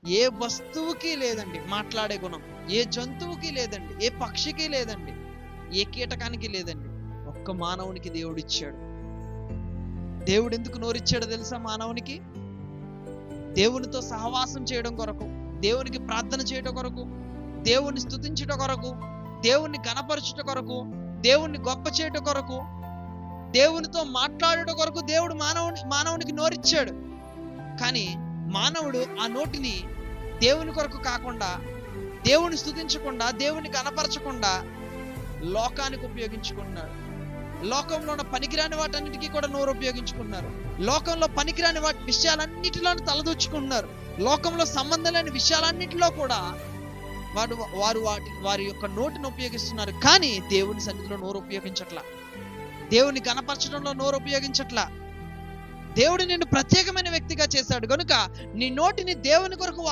ఏ వస్తువుకి లేదండి మాట్లాడే గుణం. ఏ జంతువుకి లేదండి, ఏ పక్షికి లేదండి, ఏ కీటకానికి లేదండి. ఒక్క మానవునికి దేవుడిచ్చాడు. దేవుడు ఎందుకు నోరిచ్చాడో తెలుసా మానవునికి? దేవునితో సహవాసం చేయడం కొరకు, దేవునికి ప్రార్థన చేయడం కొరకు, దేవుణ్ణి స్తుతించడం కొరకు, దేవుణ్ణి ఘనపరచుట కొరకు, దేవుణ్ణి గొప్ప చేయడం కొరకు, దేవునితో మాట్లాడటం కొరకు దేవుడు మానవునికి నోరిచ్చాడు. కానీ మానవుడు ఆ నోటిని దేవుని కొరకు కాకుండా, దేవుని స్తుతించకుండా, దేవుని ఘనపరచకుండా లోకానికి ఉపయోగించుకున్నాడు. లోకంలో ఉన్న పనికిరాని వాటన్నిటికీ కూడా నోరు ఉపయోగించుకున్నారు. లోకంలో పనికిరాని వాటి విషయాలన్నిటిలోనూ తలదూర్చుకున్నారు. లోకంలో సంబంధం లేని విషయాలన్నిటిలో కూడా వారి యొక్క నోటిని ఉపయోగిస్తున్నారు. కానీ దేవుని సన్నిధిలో నోరు ఉపయోగించట్లా, దేవుని ఘనపరచడంలో నోరు ఉపయోగించట్లా. దేవుడు నిన్ను ప్రత్యేకమైన వ్యక్తిగా చేశాడు కనుక నీ నోటిని దేవుని కొరకు